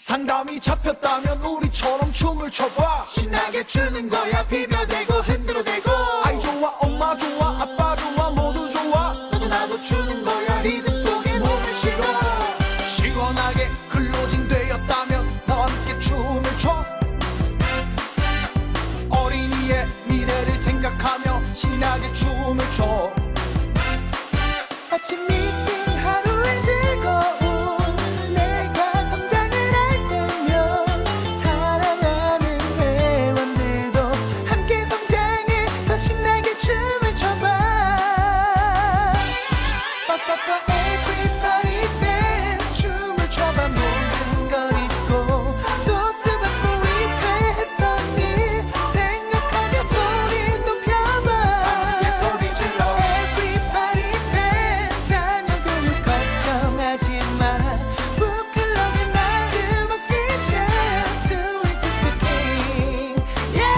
상담이 잡혔다면 우리처럼 춤을 춰봐. 신나게 추는 거야. 비벼대고 흔들어대고. 아이 좋아 엄마 좋아 아빠 좋아 모두 좋아. 너도 나도 추는 거야. 리듬 속에 몸을 실어. 시원하게 클로징 되었다면 나와 함께 춤을 춰. 어린이의 미래를 생각하며 신나게 춤을 춰. 아침 미팅 하루의 즐거움. 내가 성장을 할 때면 사랑하는 회원들도 함께 성장해. 더 신나게 춤을 춰봐. 빠빠빠 everybody dance. 춤을 춰봐. 모든 걸 잊고 소스받고 위태했던 일 생각하며 소리 높여봐. 함께 소리 질러. Everybody dance. 자녀 교육 걱정하지 마. 북클럽에 나를 먹이자. Twist the king. Yeah.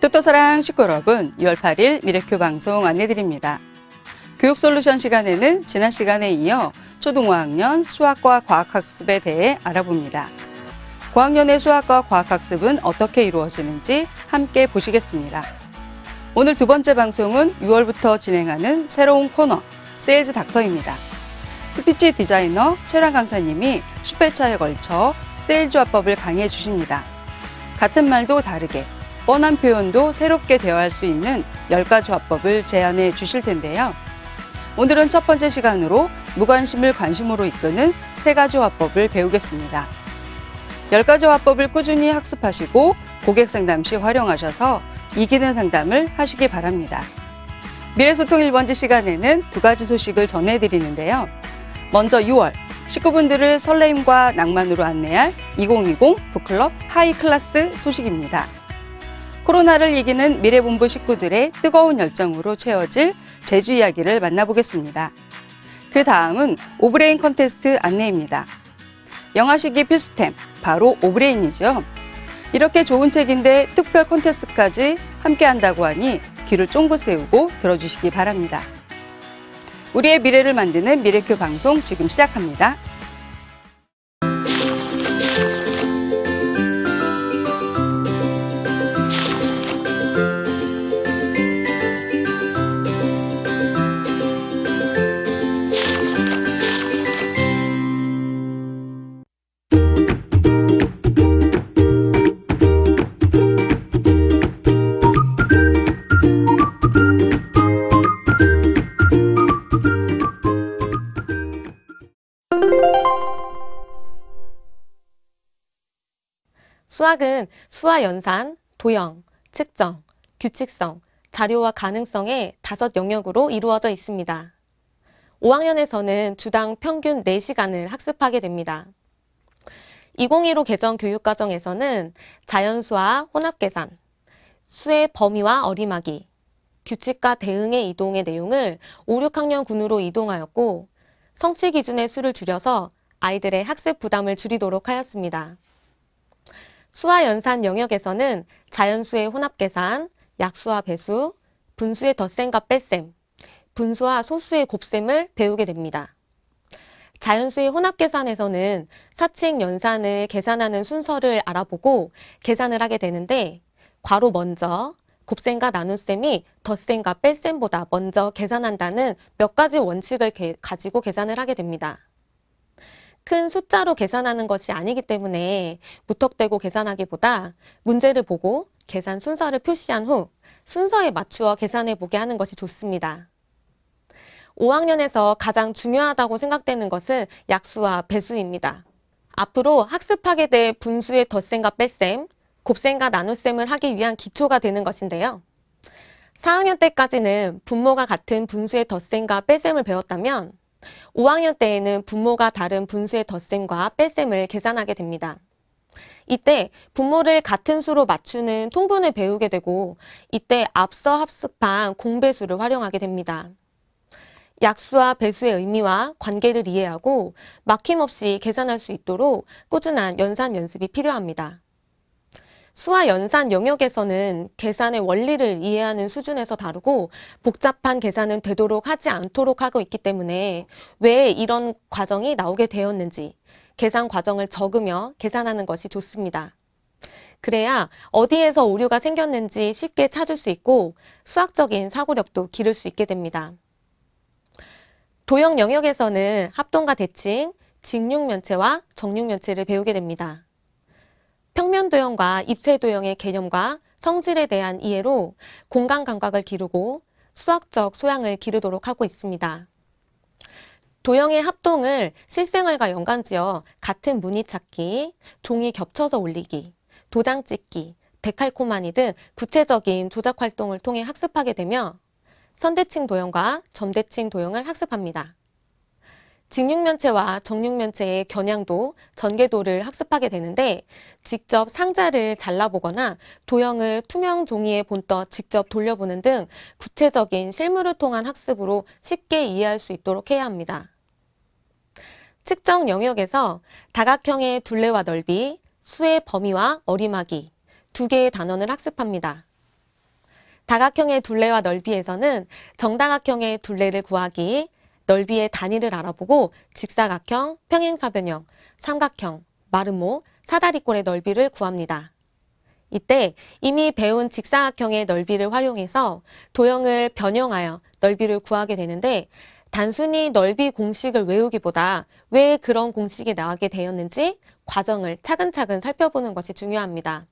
뜻도 사랑 식구 여러분, 6월 8일 미래큐 방송 안내드립니다. 교육솔루션 시간에는 지난 시간에 이어 초등 5학년 수학과 과학학습에 대해 알아봅니다. 고학년의 수학과 과학학습은 어떻게 이루어지는지 함께 보시겠습니다. 오늘 두 번째 방송은 6월부터 진행하는 새로운 코너, 세일즈 닥터입니다. 스피치 디자이너 최랑 강사님이 10회차에 걸쳐 세일즈 화법을 강의해 주십니다. 같은 말도 다르게, 뻔한 표현도 새롭게 대화할 수 있는 10가지 화법을 제안해 주실 텐데요. 오늘은 첫 번째 시간으로 무관심을 관심으로 이끄는 3가지 화법을 배우겠습니다. 10가지 화법을 꾸준히 학습하시고 고객 상담 시 활용하셔서 이기는 상담을 하시기 바랍니다. 미래소통 1번지 시간에는 2가지 소식을 전해드리는데요. 먼저 6월, 식구분들을 설레임과 낭만으로 안내할 2020 북클럽 하이클래스 소식입니다. 코로나를 이기는 미래본부 식구들의 뜨거운 열정으로 채워질 제주 이야기를 만나보겠습니다. 그 다음은 오브레인 컨테스트 안내입니다. 영화시기 필수템, 바로 오브레인이죠. 이렇게 좋은 책인데 특별 컨테스트까지 함께 한다고 하니 귀를 쫑긋 세우고 들어주시기 바랍니다. 우리의 미래를 만드는 미래큐 방송 지금 시작합니다. 수학은 수와 연산, 도형, 측정, 규칙성, 자료와 가능성의 5 영역으로 이루어져 있습니다. 5학년에서는 주당 평균 4시간을 학습하게 됩니다. 2015 개정 교육과정에서는 자연수와 혼합계산, 수의 범위와 어리막이, 규칙과 대응의 이동의 내용을 5, 6학년 군으로 이동하였고 성취 기준의 수를 줄여서 아이들의 학습 부담을 줄이도록 하였습니다. 수와 연산 영역에서는 자연수의 혼합계산, 약수와 배수, 분수의 덧셈과 뺄셈, 분수와 소수의 곱셈을 배우게 됩니다. 자연수의 혼합계산에서는 사칙 연산을 계산하는 순서를 알아보고 계산을 하게 되는데 괄호 먼저, 곱셈과 나눗셈이 덧셈과 뺄셈보다 먼저 계산한다는 몇 가지 원칙을 가지고 계산을 하게 됩니다. 큰 숫자로 계산하는 것이 아니기 때문에 무턱대고 계산하기보다 문제를 보고 계산 순서를 표시한 후 순서에 맞추어 계산해 보게 하는 것이 좋습니다. 5학년에서 가장 중요하다고 생각되는 것은 약수와 배수입니다. 앞으로 학습하게 될 분수의 덧셈과 뺄셈, 곱셈과 나눗셈을 하기 위한 기초가 되는 것인데요. 4학년 때까지는 분모가 같은 분수의 덧셈과 뺄셈을 배웠다면 5학년 때에는 분모가 다른 분수의 덧셈과 뺄셈을 계산하게 됩니다. 이때 분모를 같은 수로 맞추는 통분을 배우게 되고 이때 앞서 학습한 공배수를 활용하게 됩니다. 약수와 배수의 의미와 관계를 이해하고 막힘없이 계산할 수 있도록 꾸준한 연산 연습이 필요합니다. 수와 연산 영역에서는 계산의 원리를 이해하는 수준에서 다루고 복잡한 계산은 되도록 하지 않도록 하고 있기 때문에 왜 이런 과정이 나오게 되었는지 계산 과정을 적으며 계산하는 것이 좋습니다. 그래야 어디에서 오류가 생겼는지 쉽게 찾을 수 있고 수학적인 사고력도 기를 수 있게 됩니다. 도형 영역에서는 합동과 대칭, 직육면체와 정육면체를 배우게 됩니다. 평면도형과 입체도형의 개념과 성질에 대한 이해로 공간 감각을 기르고 수학적 소양을 기르도록 하고 있습니다. 도형의 합동을 실생활과 연관지어 같은 무늬 찾기, 종이 겹쳐서 올리기, 도장 찍기, 데칼코마니 등 구체적인 조작 활동을 통해 학습하게 되며 선대칭 도형과 점대칭 도형을 학습합니다. 직육면체와 정육면체의 겨냥도, 전개도를 학습하게 되는데 직접 상자를 잘라보거나 도형을 투명 종이에 본떠 직접 돌려보는 등 구체적인 실물을 통한 학습으로 쉽게 이해할 수 있도록 해야 합니다. 측정 영역에서 다각형의 둘레와 넓이, 수의 범위와 어리막이 두 개의 단원을 학습합니다. 다각형의 둘레와 넓이에서는 정다각형의 둘레를 구하기, 넓이의 단위를 알아보고 직사각형, 평행사변형, 삼각형, 마름모, 사다리꼴의 넓이를 구합니다. 이때 이미 배운 직사각형의 넓이를 활용해서 도형을 변형하여 넓이를 구하게 되는데 단순히 넓이 공식을 외우기보다 왜 그런 공식이 나오게 되었는지 과정을 차근차근 살펴보는 것이 중요합니다.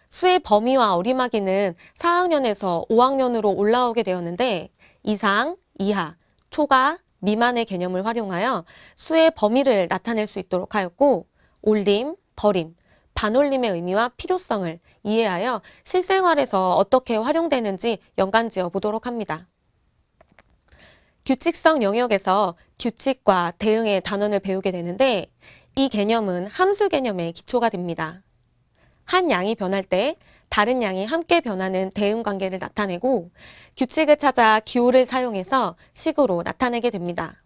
수의 범위와 어리막이는 4학년에서 5학년으로 올라오게 되었는데 이상, 이하, 초과, 미만의 개념을 활용하여 수의 범위를 나타낼 수 있도록 하였고 올림, 버림, 반올림의 의미와 필요성을 이해하여 실생활에서 어떻게 활용되는지 연관지어 보도록 합니다. 규칙성 영역에서 규칙과 대응의 단원을 배우게 되는데 이 개념은 함수 개념의 기초가 됩니다. 한 양이 변할 때 다른 양이 함께 변하는 대응 관계를 나타내고 규칙을 찾아 기호를 사용해서 식으로 나타내게 됩니다.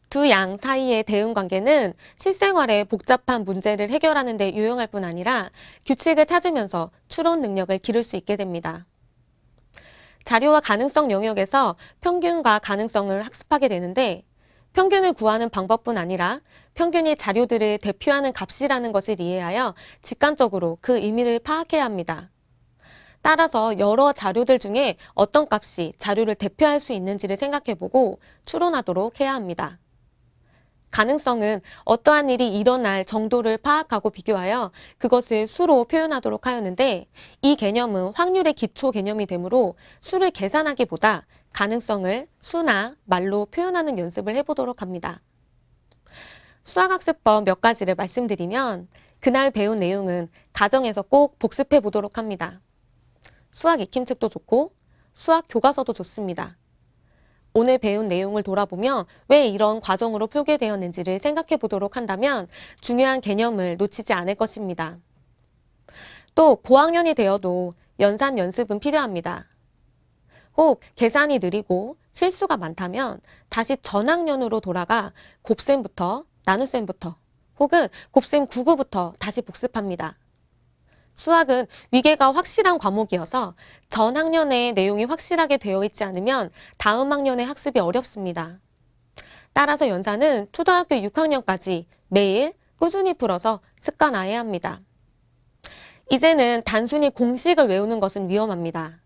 두 양 사이의 대응 관계는 실생활의 복잡한 문제를 해결하는 데 유용할 뿐 아니라 규칙을 찾으면서 추론 능력을 기를 수 있게 됩니다. 자료와 가능성 영역에서 평균과 가능성을 학습하게 되는데 평균을 구하는 방법뿐 아니라 평균이 자료들을 대표하는 값이라는 것을 이해하여 직관적으로 그 의미를 파악해야 합니다. 따라서 여러 자료들 중에 어떤 값이 자료를 대표할 수 있는지를 생각해보고 추론하도록 해야 합니다. 가능성은 어떠한 일이 일어날 정도를 파악하고 비교하여 그것을 수로 표현하도록 하였는데 이 개념은 확률의 기초 개념이 되므로 수를 계산하기보다 가능성을 수나 말로 표현하는 연습을 해보도록 합니다. 수학학습법 몇 가지를 말씀드리면 그날 배운 내용은 가정에서 꼭 복습해 보도록 합니다. 수학 익힘책도 좋고 수학 교과서도 좋습니다. 오늘 배운 내용을 돌아보며 왜 이런 과정으로 풀게 되었는지를 생각해 보도록 한다면 중요한 개념을 놓치지 않을 것입니다. 또 고학년이 되어도 연산 연습은 필요합니다. 혹 계산이 느리고 실수가 많다면 다시 전학년으로 돌아가 곱셈부터 나눗셈부터 혹은 곱셈 99부터 다시 복습합니다. 수학은 위계가 확실한 과목이어서 전 학년의 내용이 확실하게 되어 있지 않으면 다음 학년의 학습이 어렵습니다. 따라서 연산은 초등학교 6학년까지 매일 꾸준히 풀어서 습관화해야 합니다. 이제는 단순히 공식을 외우는 것은 위험합니다.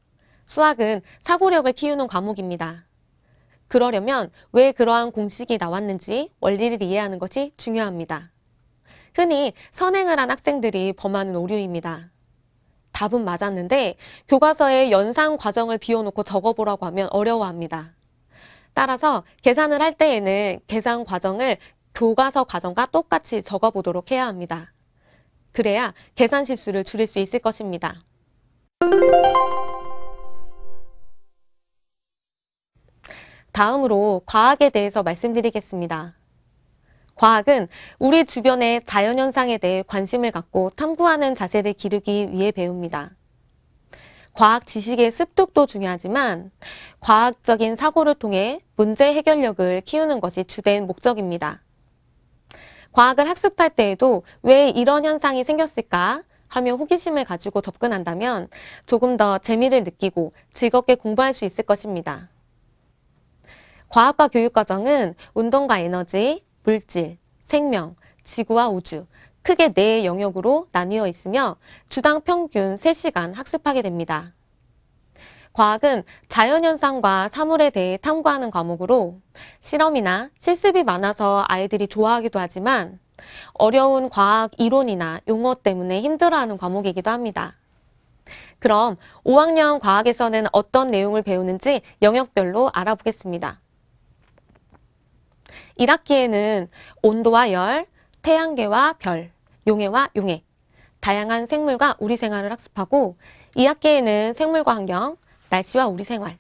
수학은 사고력을 키우는 과목입니다. 그러려면 왜 그러한 공식이 나왔는지 원리를 이해하는 것이 중요합니다. 흔히 선행을 한 학생들이 범하는 오류입니다. 답은 맞았는데 교과서에 연산 과정을 비워놓고 적어보라고 하면 어려워합니다. 따라서 계산을 할 때에는 계산 과정을 교과서 과정과 똑같이 적어보도록 해야 합니다. 그래야 계산 실수를 줄일 수 있을 것입니다. 다음으로 과학에 대해서 말씀드리겠습니다. 과학은 우리 주변의 자연현상에 대해 관심을 갖고 탐구하는 자세를 기르기 위해 배웁니다. 과학 지식의 습득도 중요하지만 과학적인 사고를 통해 문제 해결력을 키우는 것이 주된 목적입니다. 과학을 학습할 때에도 왜 이런 현상이 생겼을까 하며 호기심을 가지고 접근한다면 조금 더 재미를 느끼고 즐겁게 공부할 수 있을 것입니다. 과학과 교육과정은 운동과 에너지, 물질, 생명, 지구와 우주, 크게 4 영역으로 나뉘어 있으며 주당 평균 3시간 학습하게 됩니다. 과학은 자연현상과 사물에 대해 탐구하는 과목으로 실험이나 실습이 많아서 아이들이 좋아하기도 하지만 어려운 과학 이론이나 용어 때문에 힘들어하는 과목이기도 합니다. 그럼 5학년 과학에서는 어떤 내용을 배우는지 영역별로 알아보겠습니다. 1학기에는 온도와 열, 태양계와 별, 용해와 용액, 다양한 생물과 우리 생활을 학습하고 2학기에는 생물과 환경, 날씨와 우리 생활,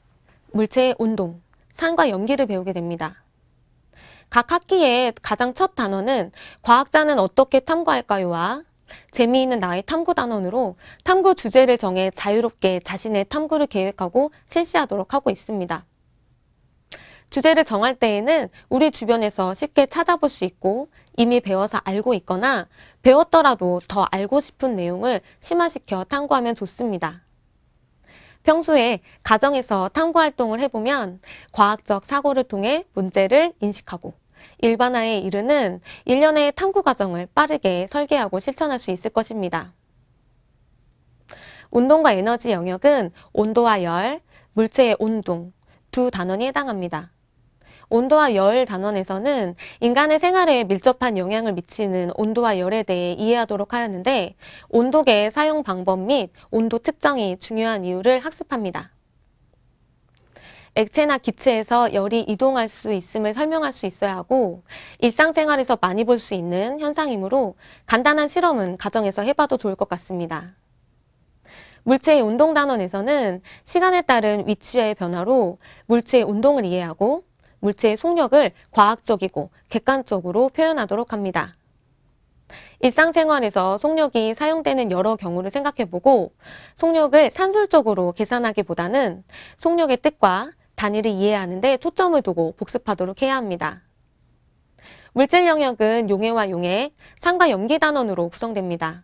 물체의 운동, 산과 염기를 배우게 됩니다. 각 학기의 가장 첫 단원은 과학자는 어떻게 탐구할까요와 재미있는 나의 탐구 단원으로 탐구 주제를 정해 자유롭게 자신의 탐구를 계획하고 실시하도록 하고 있습니다. 주제를 정할 때에는 우리 주변에서 쉽게 찾아볼 수 있고 이미 배워서 알고 있거나 배웠더라도 더 알고 싶은 내용을 심화시켜 탐구하면 좋습니다. 평소에 가정에서 탐구 활동을 해보면 과학적 사고를 통해 문제를 인식하고 일반화에 이르는 일련의 탐구 과정을 빠르게 설계하고 실천할 수 있을 것입니다. 운동과 에너지 영역은 온도와 열, 물체의 온동 두 단원이 해당합니다. 온도와 열 단원에서는 인간의 생활에 밀접한 영향을 미치는 온도와 열에 대해 이해하도록 하였는데 온도계 사용 방법 및 온도 측정이 중요한 이유를 학습합니다. 액체나 기체에서 열이 이동할 수 있음을 설명할 수 있어야 하고 일상생활에서 많이 볼 수 있는 현상이므로 간단한 실험은 가정에서 해봐도 좋을 것 같습니다. 물체의 운동 단원에서는 시간에 따른 위치의 변화로 물체의 운동을 이해하고 물체의 속력을 과학적이고 객관적으로 표현하도록 합니다. 일상생활에서 속력이 사용되는 여러 경우를 생각해보고 속력을 산술적으로 계산하기보다는 속력의 뜻과 단위를 이해하는 데 초점을 두고 복습하도록 해야 합니다. 물질 영역은 용해와 용액, 산과 염기 단원으로 구성됩니다.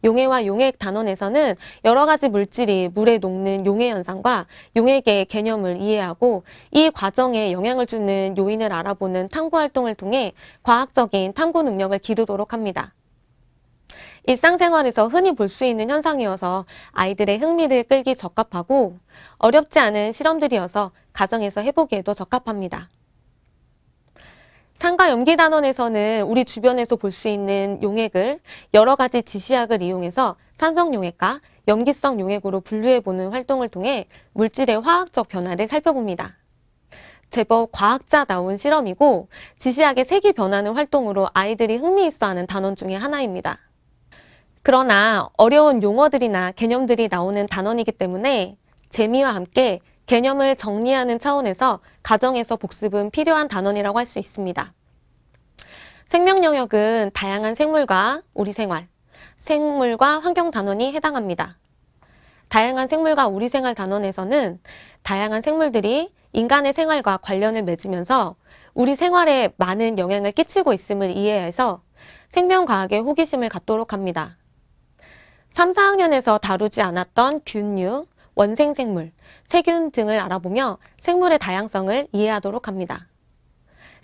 용해와 용액 단원에서는 여러 가지 물질이 물에 녹는 용해 현상과 용액의 개념을 이해하고 이 과정에 영향을 주는 요인을 알아보는 탐구 활동을 통해 과학적인 탐구 능력을 기르도록 합니다. 일상생활에서 흔히 볼 수 있는 현상이어서 아이들의 흥미를 끌기 적합하고 어렵지 않은 실험들이어서 가정에서 해보기에도 적합합니다. 산과 염기 단원에서는 우리 주변에서 볼 수 있는 용액을 여러 가지 지시약을 이용해서 산성 용액과 염기성 용액으로 분류해보는 활동을 통해 물질의 화학적 변화를 살펴봅니다. 제법 과학자다운 실험이고 지시약의 색이 변하는 활동으로 아이들이 흥미있어하는 단원 중에 하나입니다. 그러나 어려운 용어들이나 개념들이 나오는 단원이기 때문에 재미와 함께 개념을 정리하는 차원에서 가정에서 복습은 필요한 단원이라고 할 수 있습니다. 생명 영역은 다양한 생물과 우리 생활, 생물과 환경 단원이 해당합니다. 다양한 생물과 우리 생활 단원에서는 다양한 생물들이 인간의 생활과 관련을 맺으면서 우리 생활에 많은 영향을 끼치고 있음을 이해해서 생명과학에 호기심을 갖도록 합니다. 3, 4학년에서 다루지 않았던 균류, 원생생물, 세균 등을 알아보며 생물의 다양성을 이해하도록 합니다.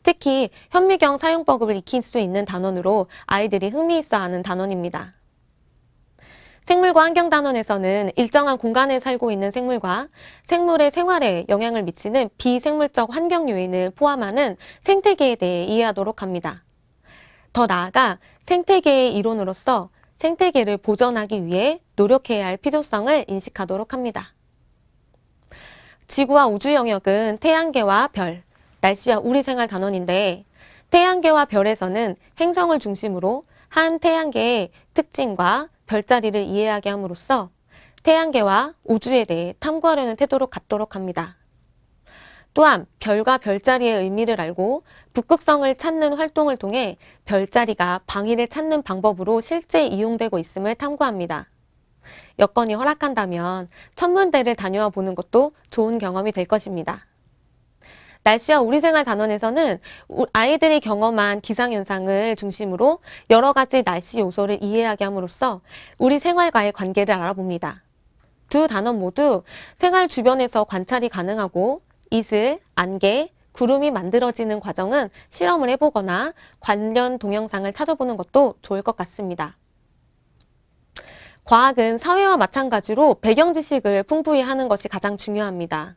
특히 현미경 사용법을 익힐 수 있는 단원으로 아이들이 흥미있어하는 단원입니다. 생물과 환경 단원에서는 일정한 공간에 살고 있는 생물과 생물의 생활에 영향을 미치는 비생물적 환경 요인을 포함하는 생태계에 대해 이해하도록 합니다. 더 나아가 생태계의 이론으로서 생태계를 보존하기 위해 노력해야 할 필요성을 인식하도록 합니다. 지구와 우주 영역은 태양계와 별, 날씨와 우리 생활 단원인데 태양계와 별에서는 행성을 중심으로 한 태양계의 특징과 별자리를 이해하게 함으로써 태양계와 우주에 대해 탐구하려는 태도를 갖도록 합니다. 또한 별과 별자리의 의미를 알고 북극성을 찾는 활동을 통해 별자리가 방위를 찾는 방법으로 실제 이용되고 있음을 탐구합니다. 여건이 허락한다면 천문대를 다녀와 보는 것도 좋은 경험이 될 것입니다. 날씨와 우리생활 단원에서는 아이들이 경험한 기상현상을 중심으로 여러 가지 날씨 요소를 이해하게 함으로써 우리 생활과의 관계를 알아봅니다. 두 단원 모두 생활 주변에서 관찰이 가능하고 이슬, 안개, 구름이 만들어지는 과정은 실험을 해보거나 관련 동영상을 찾아보는 것도 좋을 것 같습니다. 과학은 사회와 마찬가지로 배경 지식을 풍부히 하는 것이 가장 중요합니다.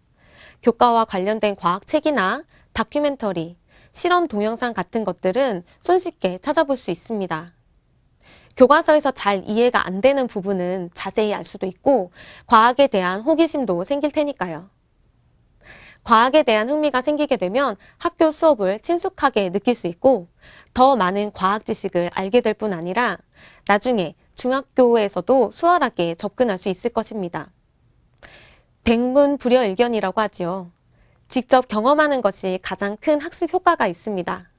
교과와 관련된 과학책이나 다큐멘터리, 실험 동영상 같은 것들은 손쉽게 찾아볼 수 있습니다. 교과서에서 잘 이해가 안 되는 부분은 자세히 알 수도 있고 과학에 대한 호기심도 생길 테니까요. 과학에 대한 흥미가 생기게 되면 학교 수업을 친숙하게 느낄 수 있고 더 많은 과학 지식을 알게 될 뿐 아니라 나중에 중학교에서도 수월하게 접근할 수 있을 것입니다. 백문불여일견이라고 하지요. 직접 경험하는 것이 가장 큰 학습 효과가 있습니다.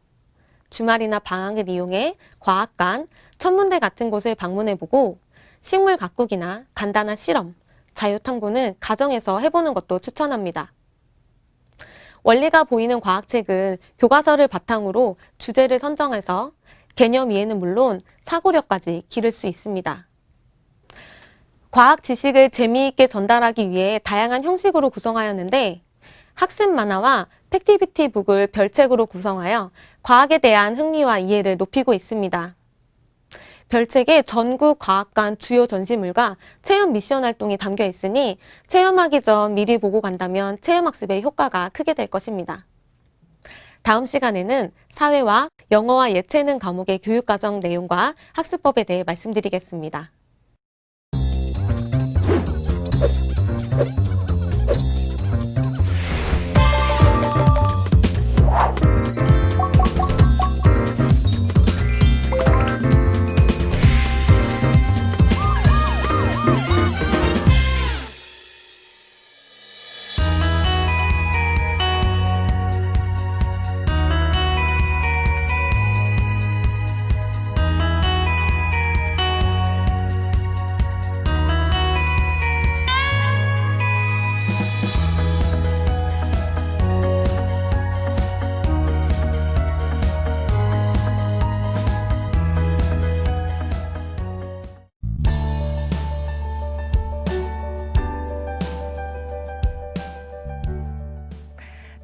주말이나 방학을 이용해 과학관, 천문대 같은 곳을 방문해보고 식물 가꾸기나 간단한 실험, 자유탐구는 가정에서 해보는 것도 추천합니다. 원리가 보이는 과학책은 교과서를 바탕으로 주제를 선정해서 개념 이해는 물론 사고력까지 기를 수 있습니다. 과학 지식을 재미있게 전달하기 위해 다양한 형식으로 구성하였는데 학습 만화와 팩티비티 북을 별책으로 구성하여 과학에 대한 흥미와 이해를 높이고 있습니다. 별책에 전국 과학관 주요 전시물과 체험 미션 활동이 담겨 있으니 체험하기 전 미리 보고 간다면 체험학습의 효과가 크게 될 것입니다. 다음 시간에는 사회와 영어와 예체능 과목의 교육과정 내용과 학습법에 대해 말씀드리겠습니다.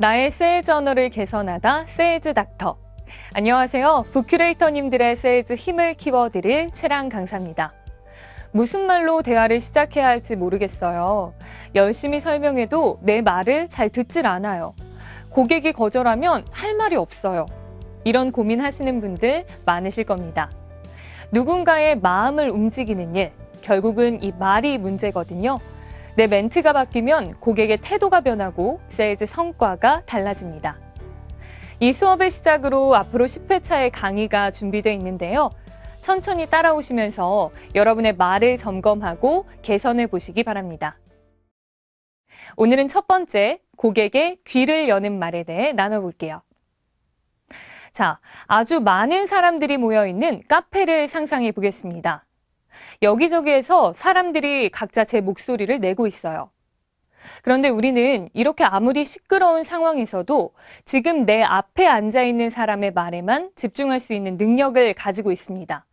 나의 세일즈 언어를 개선하다 세일즈 닥터. 안녕하세요. 북큐레이터님들의 세일즈 힘을 키워드릴 최랑 강사입니다. 무슨 말로 대화를 시작해야 할지 모르겠어요. 열심히 설명해도 내 말을 잘 듣질 않아요. 고객이 거절하면 할 말이 없어요. 이런 고민하시는 분들 많으실 겁니다. 누군가의 마음을 움직이는 일, 결국은 이 말이 문제거든요. 내 멘트가 바뀌면 고객의 태도가 변하고 세일즈 성과가 달라집니다. 이 수업을 시작으로 앞으로 10회차의 강의가 준비되어 있는데요. 천천히 따라오시면서 여러분의 말을 점검하고 개선해 보시기 바랍니다. 오늘은 첫 번째, 고객의 귀를 여는 말에 대해 나눠볼게요. 자, 아주 많은 사람들이 모여있는 카페를 상상해 보겠습니다. 여기저기에서 사람들이 각자 제 목소리를 내고 있어요. 그런데 우리는 이렇게 아무리 시끄러운 상황에서도 지금 내 앞에 앉아있는 사람의 말에만 집중할 수 있는 능력을 가지고 있습니다.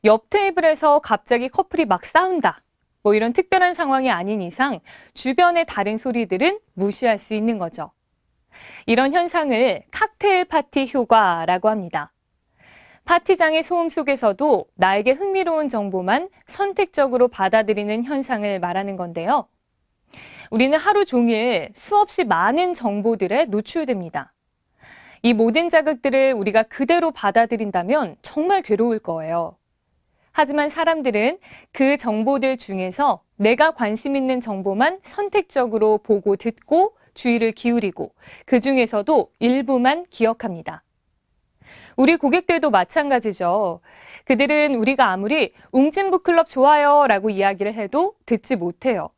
옆 테이블에서 갑자기 커플이 막 싸운다. 뭐 이런 특별한 상황이 아닌 이상 주변의 다른 소리들은 무시할 수 있는 거죠. 이런 현상을 칵테일 파티 효과라고 합니다. 파티장의 소음 속에서도 나에게 흥미로운 정보만 선택적으로 받아들이는 현상을 말하는 건데요. 우리는 하루 종일 수없이 많은 정보들에 노출됩니다. 이 모든 자극들을 우리가 그대로 받아들인다면 정말 괴로울 거예요. 하지만 사람들은 그 정보들 중에서 내가 관심 있는 정보만 선택적으로 보고 듣고 주의를 기울이고 그 중에서도 일부만 기억합니다. 우리 고객들도 마찬가지죠. 그들은 우리가 아무리 웅진북클럽 좋아요 라고 이야기를 해도 듣지 못해요.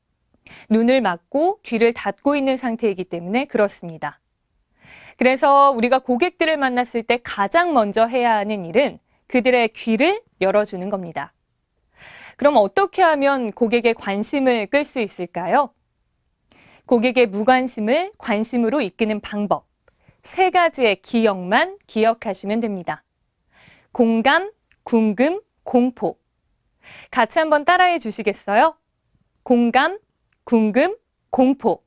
눈을 막고 귀를 닫고 있는 상태이기 때문에 그렇습니다. 그래서 우리가 고객들을 만났을 때 가장 먼저 해야 하는 일은 그들의 귀를 열어주는 겁니다. 그럼 어떻게 하면 고객의 관심을 끌 수 있을까요? 고객의 무관심을 관심으로 이끄는 방법, 3가지의 기억만 기억하시면 됩니다. 공감, 궁금, 공포. 같이 한번 따라해 주시겠어요? 공감, 궁금, 공포.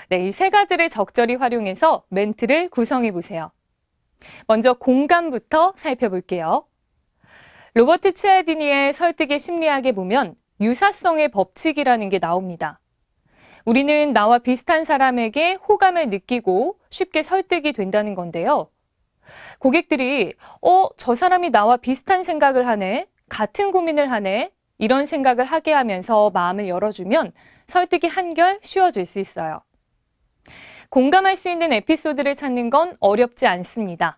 네, 이 3가지를 적절히 활용해서 멘트를 구성해 보세요. 먼저 공감부터 살펴볼게요. 로버트 치알디니의 설득의 심리학에 보면 유사성의 법칙이라는 게 나옵니다. 우리는 나와 비슷한 사람에게 호감을 느끼고 쉽게 설득이 된다는 건데요. 고객들이 저 사람이 나와 비슷한 생각을 하네, 같은 고민을 하네, 이런 생각을 하게 하면서 마음을 열어주면 설득이 한결 쉬워질 수 있어요. 공감할 수 있는 에피소드를 찾는 건 어렵지 않습니다.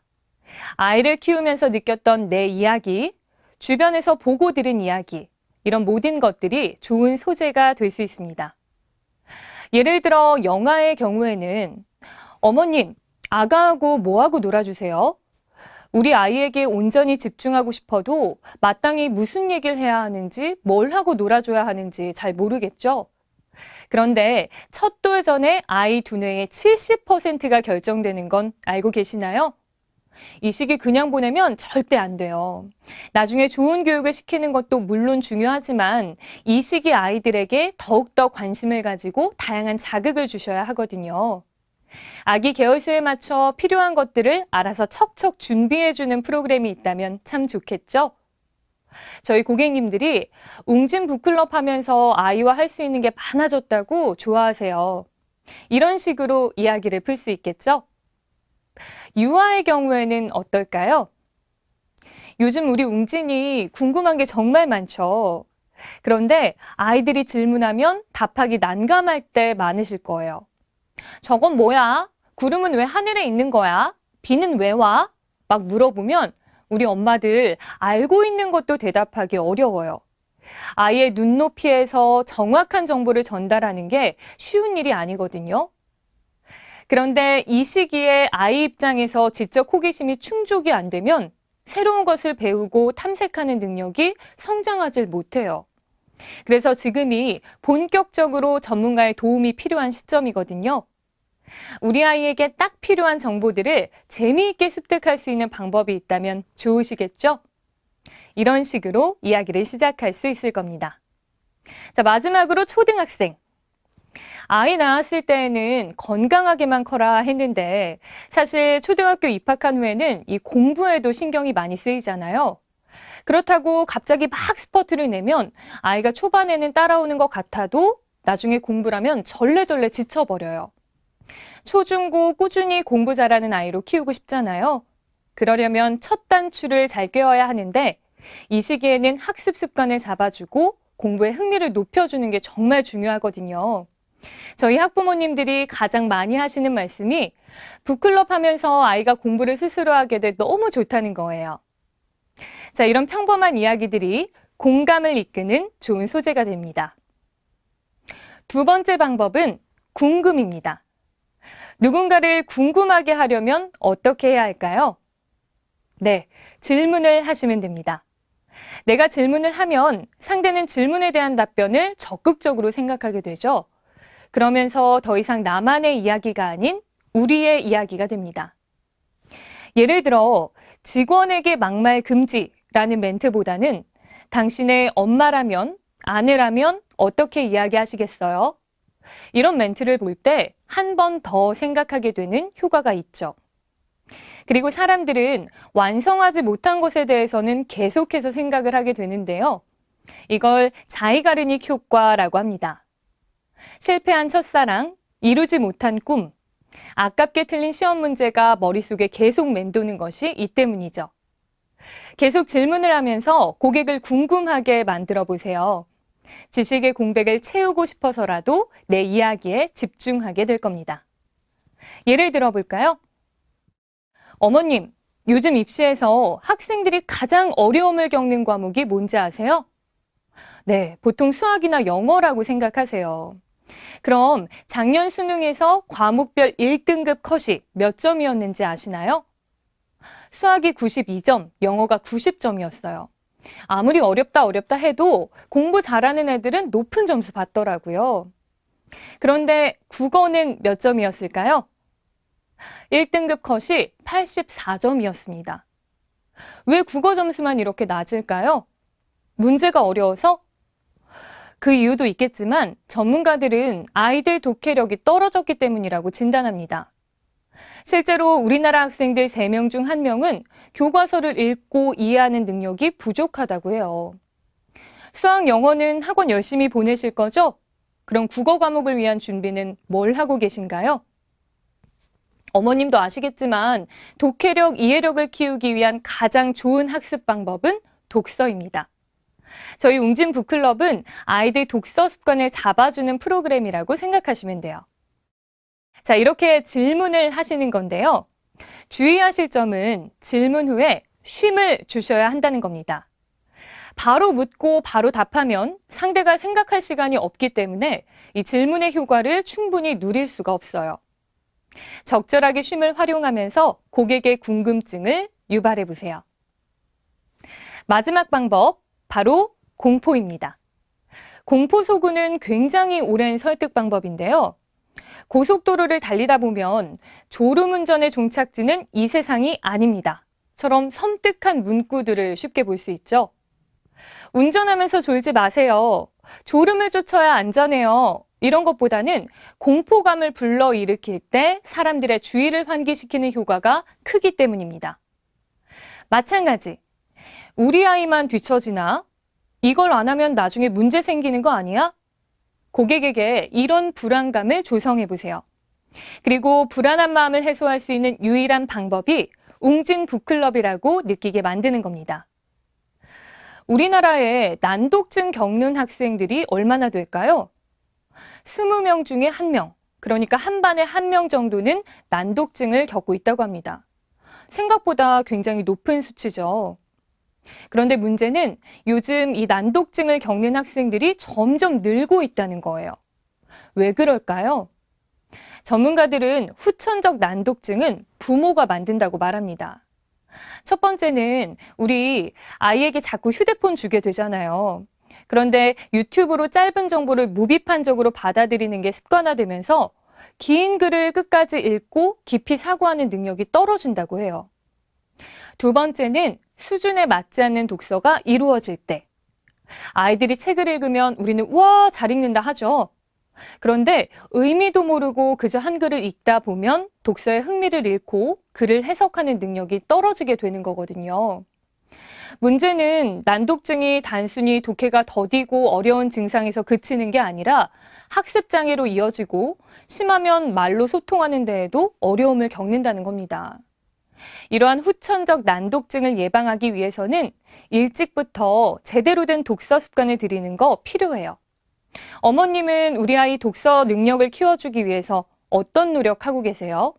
아이를 키우면서 느꼈던 내 이야기, 주변에서 보고 들은 이야기, 이런 모든 것들이 좋은 소재가 될 수 있습니다. 예를 들어 영화의 경우에는 어머님, 아가하고 뭐하고 놀아주세요? 우리 아이에게 온전히 집중하고 싶어도 마땅히 무슨 얘기를 해야 하는지, 뭘 하고 놀아줘야 하는지 잘 모르겠죠? 그런데 첫 돌 전에 아이 두뇌의 70%가 결정되는 건 알고 계시나요? 이 시기 그냥 보내면 절대 안 돼요. 나중에 좋은 교육을 시키는 것도 물론 중요하지만 이 시기 아이들에게 더욱더 관심을 가지고 다양한 자극을 주셔야 하거든요. 아기 개월수에 맞춰 필요한 것들을 알아서 척척 준비해주는 프로그램이 있다면 참 좋겠죠? 저희 고객님들이 웅진 북클럽 하면서 아이와 할 수 있는 게 많아졌다고 좋아하세요. 이런 식으로 이야기를 풀 수 있겠죠? 유아의 경우에는 어떨까요? 요즘 우리 웅진이 궁금한 게 정말 많죠. 그런데 아이들이 질문하면 답하기 난감할 때 많으실 거예요. 저건 뭐야? 구름은 왜 하늘에 있는 거야? 비는 왜 와? 막 물어보면 우리 엄마들 알고 있는 것도 대답하기 어려워요. 아이의 눈높이에서 정확한 정보를 전달하는 게 쉬운 일이 아니거든요. 그런데 이 시기에 아이 입장에서 지적 호기심이 충족이 안 되면 새로운 것을 배우고 탐색하는 능력이 성장하지 못해요. 그래서 지금이 본격적으로 전문가의 도움이 필요한 시점이거든요. 우리 아이에게 딱 필요한 정보들을 재미있게 습득할 수 있는 방법이 있다면 좋으시겠죠? 이런 식으로 이야기를 시작할 수 있을 겁니다. 자, 마지막으로 초등학생. 아이 낳았을 때에는 건강하게만 커라 했는데 사실 초등학교 입학한 후에는 이 공부에도 신경이 많이 쓰이잖아요. 그렇다고 갑자기 막 스퍼트를 내면 아이가 초반에는 따라오는 것 같아도 나중에 공부라면 절레절레 지쳐버려요. 초중고 꾸준히 공부 잘하는 아이로 키우고 싶잖아요. 그러려면 첫 단추를 잘 꿰어야 하는데 이 시기에는 학습 습관을 잡아주고 공부에 흥미를 높여주는 게 정말 중요하거든요. 저희 학부모님들이 가장 많이 하시는 말씀이 북클럽 하면서 아이가 공부를 스스로 하게 돼 너무 좋다는 거예요. 자, 이런 평범한 이야기들이 공감을 이끄는 좋은 소재가 됩니다. 2번째 방법은 궁금입니다. 누군가를 궁금하게 하려면 어떻게 해야 할까요? 네, 질문을 하시면 됩니다. 내가 질문을 하면 상대는 질문에 대한 답변을 적극적으로 생각하게 되죠. 그러면서 더 이상 나만의 이야기가 아닌 우리의 이야기가 됩니다. 예를 들어 직원에게 막말 금지라는 멘트보다는 당신의 엄마라면, 아내라면 어떻게 이야기하시겠어요? 이런 멘트를 볼 때 한 번 더 생각하게 되는 효과가 있죠. 그리고 사람들은 완성하지 못한 것에 대해서는 계속해서 생각을 하게 되는데요. 이걸 자이가르닉 효과라고 합니다. 실패한 첫사랑, 이루지 못한 꿈, 아깝게 틀린 시험 문제가 머릿속에 계속 맴도는 것이 이 때문이죠. 계속 질문을 하면서 고객을 궁금하게 만들어 보세요. 지식의 공백을 채우고 싶어서라도 내 이야기에 집중하게 될 겁니다. 예를 들어 볼까요? 어머님, 요즘 입시에서 학생들이 가장 어려움을 겪는 과목이 뭔지 아세요? 네, 보통 수학이나 영어라고 생각하세요. 그럼 작년 수능에서 과목별 1등급 컷이 몇 점이었는지 아시나요? 수학이 92점, 영어가 90점이었어요. 아무리 어렵다 해도 공부 잘하는 애들은 높은 점수 받더라고요. 그런데 국어는 몇 점이었을까요? 1등급 컷이 84점이었습니다. 왜 국어 점수만 이렇게 낮을까요? 문제가 어려워서? 그 이유도 있겠지만 전문가들은 아이들 독해력이 떨어졌기 때문이라고 진단합니다. 실제로 우리나라 학생들 3명 중 1명은 교과서를 읽고 이해하는 능력이 부족하다고 해요. 수학, 영어는 학원 열심히 보내실 거죠? 그럼 국어 과목을 위한 준비는 뭘 하고 계신가요? 어머님도 아시겠지만 독해력, 이해력을 키우기 위한 가장 좋은 학습 방법은 독서입니다. 저희 웅진 북클럽은 아이들 독서 습관을 잡아주는 프로그램이라고 생각하시면 돼요. 자, 이렇게 질문을 하시는 건데요. 주의하실 점은 질문 후에 쉼을 주셔야 한다는 겁니다. 바로 묻고 바로 답하면 상대가 생각할 시간이 없기 때문에 이 질문의 효과를 충분히 누릴 수가 없어요. 적절하게 쉼을 활용하면서 고객의 궁금증을 유발해 보세요. 마지막 방법, 바로 공포입니다. 공포 소구는 굉장히 오랜 설득 방법인데요. 고속도로를 달리다 보면 졸음운전의 종착지는 이 세상이 아닙니다. 처럼 섬뜩한 문구들을 쉽게 볼 수 있죠. 운전하면서 졸지 마세요. 졸음을 쫓아야 안전해요. 이런 것보다는 공포감을 불러일으킬 때 사람들의 주의를 환기시키는 효과가 크기 때문입니다. 마찬가지, 우리 아이만 뒤처지나? 이걸 안 하면 나중에 문제 생기는 거 아니야? 고객에게 이런 불안감을 조성해 보세요. 그리고 불안한 마음을 해소할 수 있는 유일한 방법이 웅진 북클럽이라고 느끼게 만드는 겁니다. 우리나라에 난독증 겪는 학생들이 얼마나 될까요? 20명 중에 1명, 그러니까 한 반에 1명 정도는 난독증을 겪고 있다고 합니다. 생각보다 굉장히 높은 수치죠. 그런데 문제는 요즘 이 난독증을 겪는 학생들이 점점 늘고 있다는 거예요. 왜 그럴까요? 전문가들은 후천적 난독증은 부모가 만든다고 말합니다. 첫 번째는 우리 아이에게 자꾸 휴대폰 주게 되잖아요. 그런데 유튜브로 짧은 정보를 무비판적으로 받아들이는 게 습관화되면서 긴 글을 끝까지 읽고 깊이 사고하는 능력이 떨어진다고 해요. 두 번째는 수준에 맞지 않는 독서가 이루어질 때. 아이들이 책을 읽으면 우리는 와, 잘 읽는다 하죠. 그런데 의미도 모르고 그저 한글을 읽다 보면 독서의 흥미를 잃고 글을 해석하는 능력이 떨어지게 되는 거거든요. 문제는 난독증이 단순히 독해가 더디고 어려운 증상에서 그치는 게 아니라 학습장애로 이어지고 심하면 말로 소통하는 데에도 어려움을 겪는다는 겁니다. 이러한 후천적 난독증을 예방하기 위해서는 일찍부터 제대로 된 독서 습관을 들이는 거 필요해요. 어머님은 우리 아이 독서 능력을 키워주기 위해서 어떤 노력하고 계세요?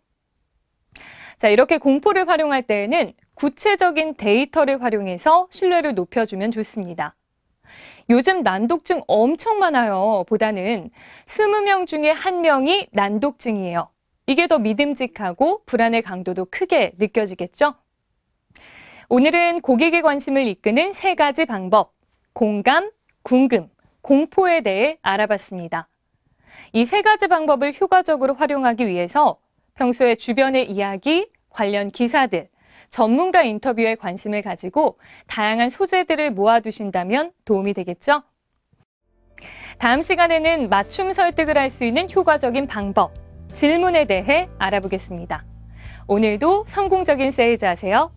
자, 이렇게 공포를 활용할 때에는 구체적인 데이터를 활용해서 신뢰를 높여주면 좋습니다. 요즘 난독증 엄청 많아요. 보다는 20명 중에 1명이 난독증이에요. 이게 더 믿음직하고 불안의 강도도 크게 느껴지겠죠? 오늘은 고객의 관심을 이끄는 3가지 방법, 공감, 궁금, 공포에 대해 알아봤습니다. 이 3가지 방법을 효과적으로 활용하기 위해서 평소에 주변의 이야기, 관련 기사들, 전문가 인터뷰에 관심을 가지고 다양한 소재들을 모아두신다면 도움이 되겠죠? 다음 시간에는 맞춤 설득을 할 수 있는 효과적인 방법, 질문에 대해 알아보겠습니다. 오늘도 성공적인 세일즈 하세요.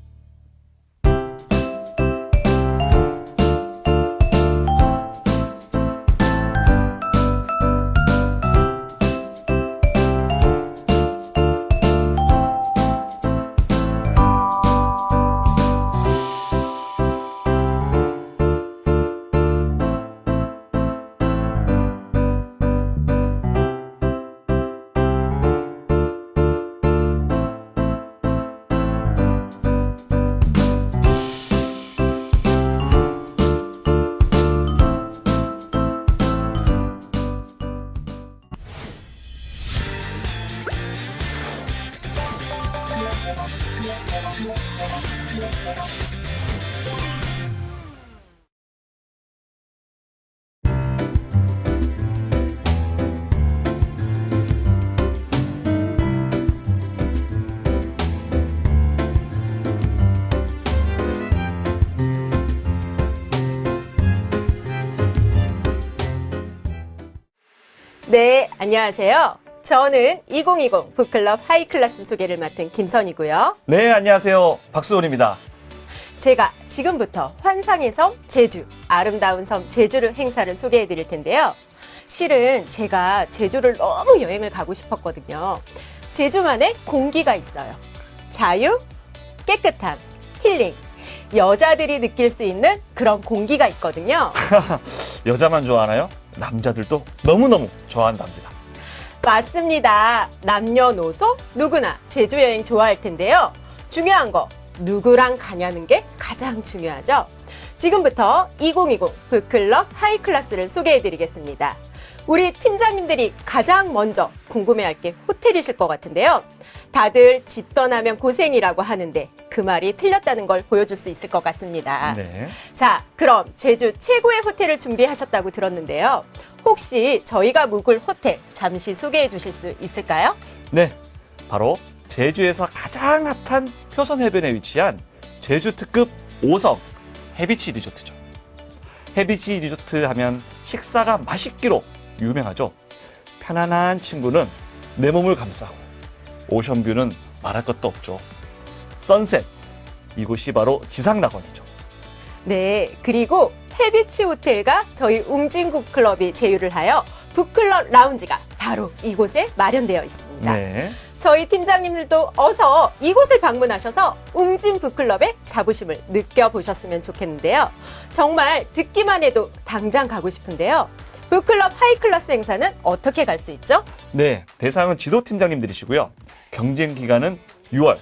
네, 안녕하세요. 저는 2020 북클럽 하이클래스 소개를 맡은 김선이고요. 네, 안녕하세요. 박수원입니다. 제가 지금부터 환상의 섬 제주, 아름다운 섬 제주를 행사를 소개해 드릴 텐데요. 실은 제가 제주를 너무 여행을 가고 싶었거든요. 제주만의 공기가 있어요. 자유, 깨끗함, 힐링. 여자들이 느낄 수 있는 그런 공기가 있거든요. 여자만 좋아하나요? 남자들도 너무너무 좋아한답니다. 맞습니다. 남녀노소 누구나 제주 여행 좋아할 텐데요. 중요한 거 누구랑 가냐는 게 가장 중요하죠. 지금부터 2020 북클럽 하이클래스를 소개해 드리겠습니다. 우리 팀장님들이 가장 먼저 궁금해할 게 호텔이실 것 같은데요. 다들 집 떠나면 고생이라고 하는데 그 말이 틀렸다는 걸 보여줄 수 있을 것 같습니다. 네. 자, 그럼 제주 최고의 호텔을 준비하셨다고 들었는데요. 혹시 저희가 묵을 호텔 잠시 소개해 주실 수 있을까요? 네. 바로 제주에서 가장 핫한 표선 해변에 위치한 제주 특급 5성 해비치 리조트죠. 해비치 리조트 하면 식사가 맛있기로 유명하죠. 편안한 친구는 내 몸을 감싸고 오션뷰는 말할 것도 없죠. 선셋, 이곳이 바로 지상낙원이죠. 네, 그리고 해비치 호텔과 저희 웅진국 클럽이 제휴를 하여 북클럽 라운지가 바로 이곳에 마련되어 있습니다. 네. 저희 팀장님들도 어서 이곳을 방문하셔서 웅진 북클럽의 자부심을 느껴보셨으면 좋겠는데요. 정말 듣기만 해도 당장 가고 싶은데요. 북클럽 하이클래스 행사는 어떻게 갈 수 있죠? 네, 대상은 지도팀장님들이시고요. 경쟁 기간은 6월,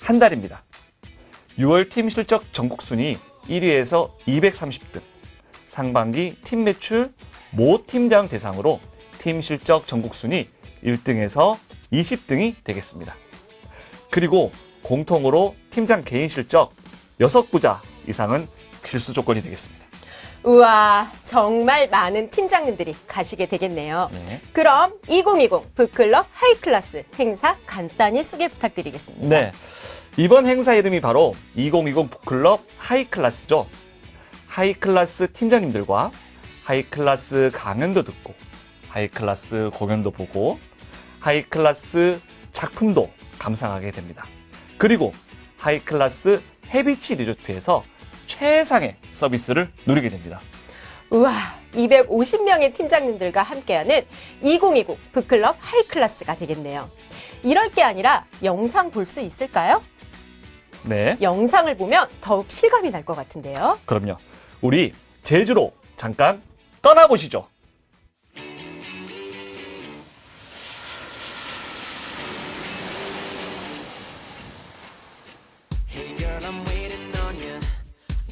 한 달입니다. 6월 팀 실적 전국 순위 1위에서 230등, 상반기 팀 매출 모 팀장 대상으로 팀 실적 전국 순위 1등에서 20등이 되겠습니다. 그리고 공통으로 팀장 개인 실적 6부자 이상은 필수 조건이 되겠습니다. 우와, 정말 많은 팀장님들이 가시게 되겠네요. 네. 그럼 2020 북클럽 하이클래스 행사 간단히 소개 부탁드리겠습니다. 네. 이번 행사 이름이 바로 2020 북클럽 하이클래스죠. 하이클래스 팀장님들과 하이클래스 강연도 듣고 하이클래스 공연도 보고 하이클래스 작품도 감상하게 됩니다. 그리고 하이클래스 해비치 리조트에서 최상의 서비스를 누리게 됩니다. 우와, 250명의 팀장님들과 함께하는 2020 북클럽 하이클래스가 되겠네요. 이럴 게 아니라 영상 볼 수 있을까요? 네, 영상을 보면 더욱 실감이 날 것 같은데요. 그럼요. 우리 제주로 잠깐 떠나보시죠. Hey girl, I'm waiting on you.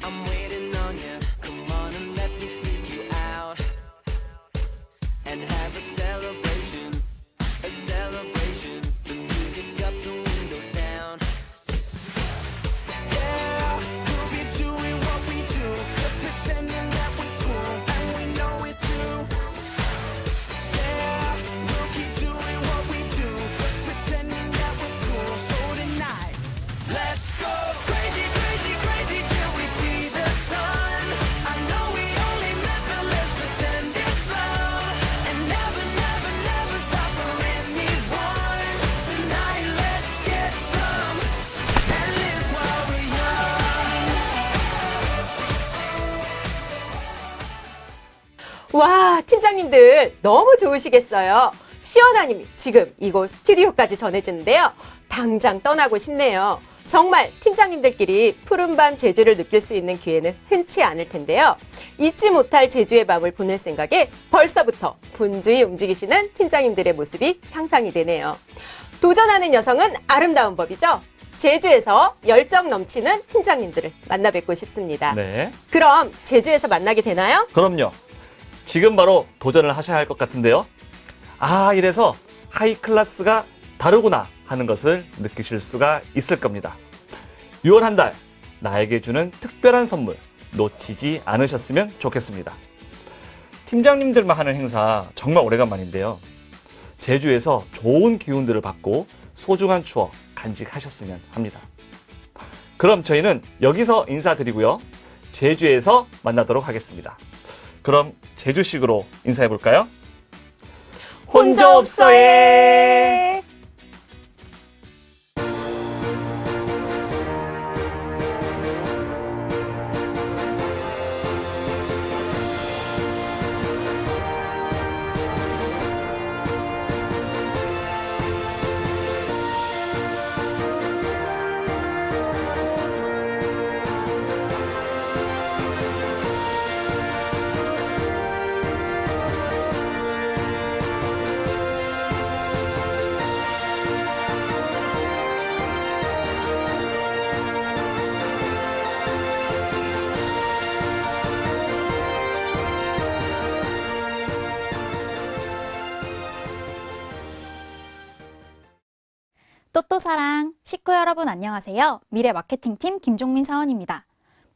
I'm waiting on you. Come on and let me sneak you out and have a celebration. A celebration. The music up, the windows down. Yeah, we'll be doing what we do, just pretending that we're cool and we know it too. Yeah, we'll keep doing what we do, just pretending that we're cool. So tonight, let's go crazy, crazy, crazy till we see the sun. I know we only met, but let's pretend it's love and never, never, never stop for anyone. Tonight, let's get some and live while we're young. 와, 팀장님들 너무 좋으시겠어요. 시원한 힘이 지금 이곳 스튜디오까지 전해지는데요. 당장 떠나고 싶네요. 정말 팀장님들끼리 푸른밤 제주를 느낄 수 있는 기회는 흔치 않을 텐데요. 잊지 못할 제주의 밤을 보낼 생각에 벌써부터 분주히 움직이시는 팀장님들의 모습이 상상이 되네요. 도전하는 여성은 아름다운 법이죠. 제주에서 열정 넘치는 팀장님들을 만나 뵙고 싶습니다. 네, 그럼 제주에서 만나게 되나요? 그럼요. 지금 바로 도전을 하셔야 할 것 같은데요. 아, 이래서 하이클래스가 다르구나 하는 것을 느끼실 수가 있을 겁니다. 6월 한 달, 나에게 주는 특별한 선물 놓치지 않으셨으면 좋겠습니다. 팀장님들만 하는 행사 정말 오래간만인데요. 제주에서 좋은 기운들을 받고 소중한 추억 간직하셨으면 합니다. 그럼 저희는 여기서 인사드리고요. 제주에서 만나도록 하겠습니다. 그럼 제주식으로 인사해 볼까요? 혼조업소에 또또사랑 식구 여러분 안녕하세요. 미래 마케팅팀 김종민 사원입니다.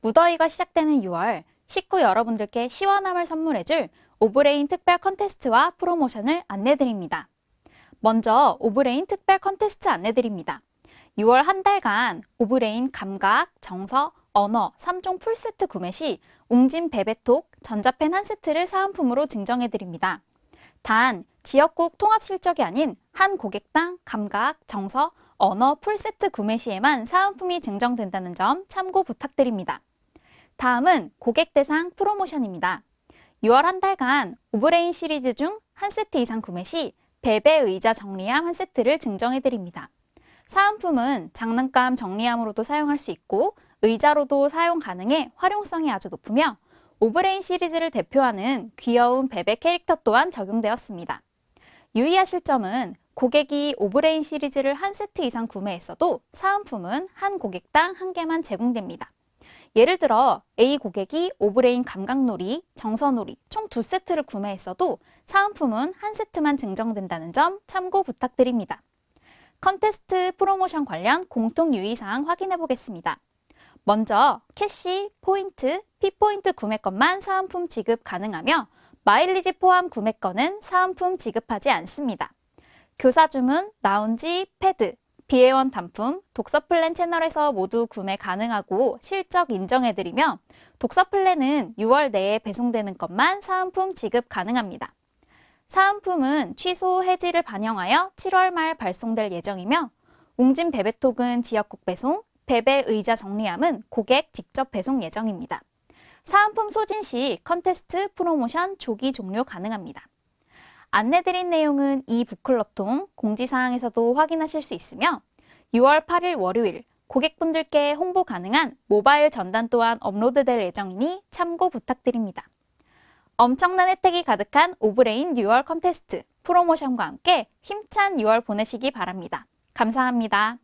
무더위가 시작되는 6월 식구 여러분들께 시원함을 선물해줄 오브레인 특별 컨테스트와 프로모션을 안내드립니다. 먼저 오브레인 특별 컨테스트 안내드립니다. 6월 한 달간 오브레인 감각, 정서, 언어 3종 풀세트 구매 시 웅진 베베톡 전자펜 한 세트를 사은품으로 증정해드립니다. 단 지역국 통합 실적이 아닌 한 고객당 감각, 정서, 언어 풀세트 구매 시에만 사은품이 증정된다는 점 참고 부탁드립니다. 다음은 고객 대상 프로모션입니다. 6월 한 달간 오브레인 시리즈 중 한 세트 이상 구매 시 베베 의자 정리함 한 세트를 증정해드립니다. 사은품은 장난감 정리함으로도 사용할 수 있고 의자로도 사용 가능해 활용성이 아주 높으며 오브레인 시리즈를 대표하는 귀여운 베베 캐릭터 또한 적용되었습니다. 유의하실 점은 고객이 오브레인 시리즈를 한 세트 이상 구매했어도 사은품은 한 고객당 한 개만 제공됩니다. 예를 들어 A 고객이 오브레인 감각놀이, 정서놀이 총 2세트를 구매했어도 사은품은 한 세트만 증정된다는 점 참고 부탁드립니다. 컨테스트 프로모션 관련 공통 유의사항 확인해 보겠습니다. 먼저 캐시, 포인트, P포인트 구매권만 사은품 지급 가능하며 마일리지 포함 구매권은 사은품 지급하지 않습니다. 교사 주문, 라운지, 패드, 비회원 단품, 독서 플랜 채널에서 모두 구매 가능하고 실적 인정해드리며 독서 플랜은 6월 내에 배송되는 것만 사은품 지급 가능합니다. 사은품은 취소 해지를 반영하여 7월 말 발송될 예정이며 웅진 베베톡은 지역국 배송, 베베 의자 정리함은 고객 직접 배송 예정입니다. 사은품 소진 시 컨테스트 프로모션 조기 종료 가능합니다. 안내드린 내용은 이 북클럽통 공지사항에서도 확인하실 수 있으며 6월 8일 월요일 고객분들께 홍보 가능한 모바일 전단 또한 업로드될 예정이니 참고 부탁드립니다. 엄청난 혜택이 가득한 오브레인 6월 컨테스트 프로모션과 함께 힘찬 6월 보내시기 바랍니다. 감사합니다.